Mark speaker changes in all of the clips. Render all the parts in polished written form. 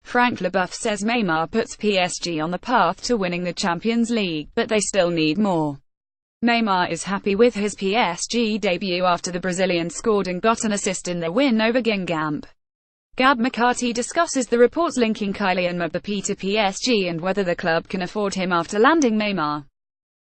Speaker 1: Frank Leboeuf says Neymar puts PSG on the path to winning the Champions League, but they still need more. Neymar is happy with his PSG debut after the Brazilian scored and got an assist in their win over Guingamp. Gab McCarthy discusses the reports linking Kylian Mbappé to PSG and whether the club can afford him after landing Neymar.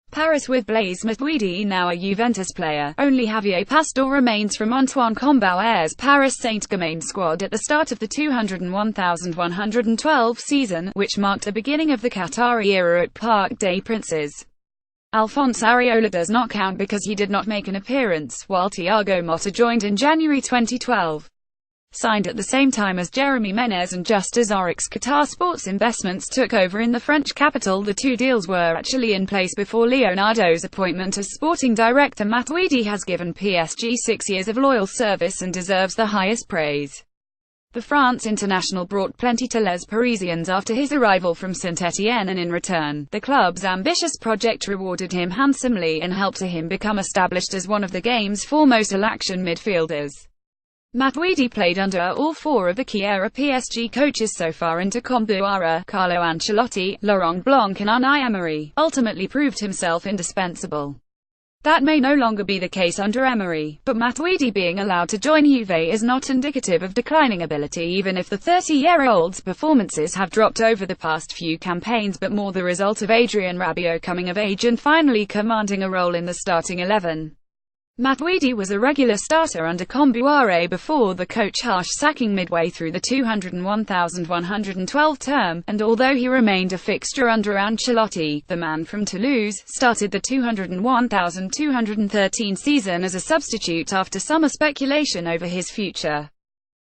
Speaker 1: Paris with Blaise Matuidi now a Juventus player. Only Javier Pastore remains from Antoine Kombouar's Paris Saint-Germain squad at the start of the 201,112 season, which marked the beginning of the Qatari era at Parc des Princes. Alphonse Areola does not count because he did not make an appearance, while Thiago Motta joined in January 2012. Signed at the same time as Jeremy Menez and just as Oryx Qatar Sports Investments took over in the French capital, the two deals were actually in place before Leonardo's appointment as sporting director. Matuidi has given PSG 6 years of loyal service and deserves the highest praise. The France international brought plenty to Les Parisiens after his arrival from Saint-Étienne, and in return, the club's ambitious project rewarded him handsomely and helped him become established as one of the game's foremost all-action midfielders. Matuidi played under all four of the key era PSG coaches so far into Kombouar, Carlo Ancelotti, Laurent Blanc and Unai Emery, ultimately proved himself indispensable. That may no longer be the case under Emery, but Matuidi being allowed to join Juve is not indicative of declining ability, even if the 30-year-old's performances have dropped over the past few campaigns, but more the result of Adrien Rabiot coming of age and finally commanding a role in the starting 11. Matuidi was a regular starter under Kombouar before the coach harsh sacking midway through the 201,112 term, and although he remained a fixture under Ancelotti, the man from Toulouse started the 201,213 season as a substitute after summer speculation over his future.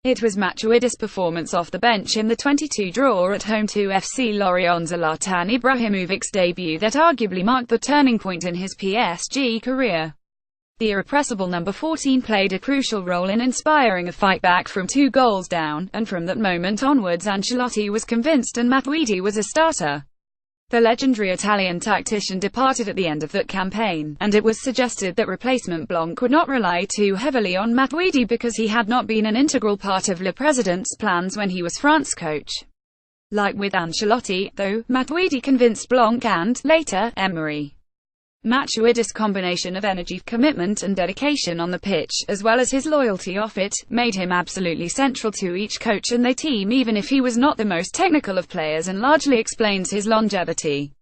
Speaker 1: It was Matuidi's performance off the bench in the 22 draw at home to FC Lorient's Zlatan Ibrahimovic's debut that arguably marked the turning point in his PSG career. The irrepressible number 14 played a crucial role in inspiring a fight back from 2 goals down, and from that moment onwards Ancelotti was convinced and Matuidi was a starter. The legendary Italian tactician departed at the end of that campaign, and it was suggested that replacement Blanc would not rely too heavily on Matuidi because he had not been an integral part of Le Président's plans when he was France coach. Like with Ancelotti, though, Matuidi convinced Blanc and, later, Emery. Matuidi's combination of energy, commitment and dedication on the pitch, as well as his loyalty off it, made him absolutely central to each coach and their team even if he was not the most technical of players, and largely explains his longevity.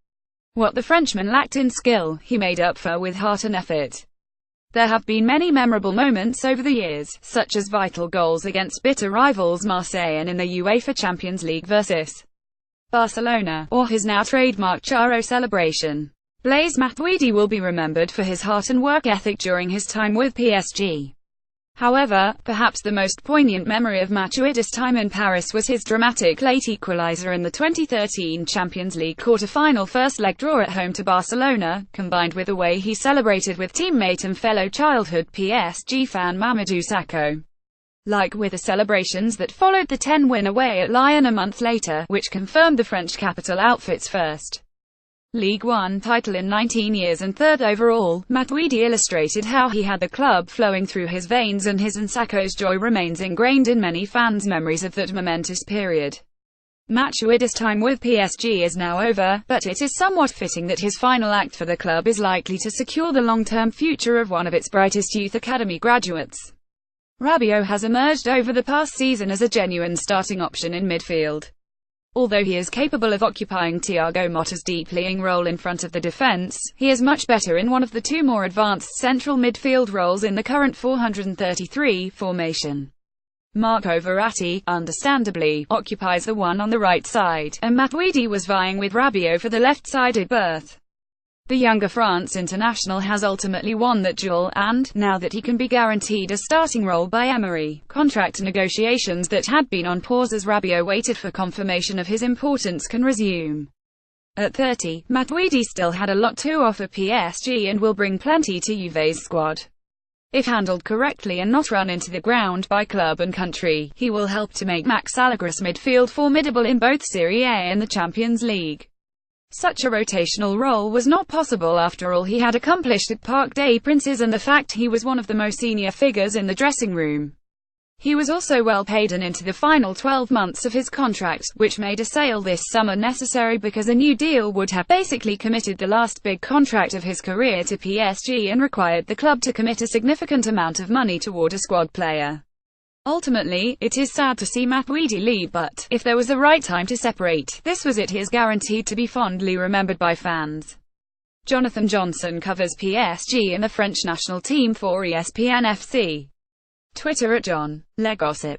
Speaker 1: What the Frenchman lacked in skill, he made up for with heart and effort. There have been many memorable moments over the years, such as vital goals against bitter rivals Marseille and in the UEFA Champions League vs. Barcelona, or his now trademark Charo celebration. Blaise Matuidi will be remembered for his heart and work ethic during his time with PSG. However, perhaps the most poignant memory of Matuidi's time in Paris was his dramatic late equalizer in the 2013 Champions League quarter-final first-leg draw at home to Barcelona, combined with the way he celebrated with teammate and fellow childhood PSG fan Mamadou Sakho. Like with the celebrations that followed the 10-win away at Lyon a month later, which confirmed the French capital outfit's first Ligue 1 title in 19 years and third overall, Matuidi illustrated how he had the club flowing through his veins, and his and Sakho's joy remains ingrained in many fans' memories of that momentous period. Matuidi's time with PSG is now over, but it is somewhat fitting that his final act for the club is likely to secure the long-term future of one of its brightest youth academy graduates. Rabiot has emerged over the past season as a genuine starting option in midfield. Although he is capable of occupying Thiago Motta's deep-lying role in front of the defense, he is much better in one of the two more advanced central midfield roles in the current 433 formation. Marco Verratti, understandably, occupies the one on the right side, and Matuidi was vying with Rabiot for the left-sided berth. The younger France international has ultimately won that duel, and, now that he can be guaranteed a starting role by Emery, contract negotiations that had been on pause as Rabiot waited for confirmation of his importance can resume. At 30, Matuidi still had a lot to offer PSG and will bring plenty to Juve's squad. If handled correctly and not run into the ground by club and country, he will help to make Max Allegri's midfield formidable in both Serie A and the Champions League. Such a rotational role was not possible after all he had accomplished at Parc des Princes and the fact he was one of the most senior figures in the dressing room. He was also well paid and into the final 12 months of his contract, which made a sale this summer necessary because a new deal would have basically committed the last big contract of his career to PSG and required the club to commit a significant amount of money toward a squad player. Ultimately, it is sad to see Matuidi leave, but if there was the right time to separate, this was it. He is guaranteed to be fondly remembered by fans. Jonathan Johnson covers PSG and the French national team for ESPN FC. Twitter @JohnLeGossip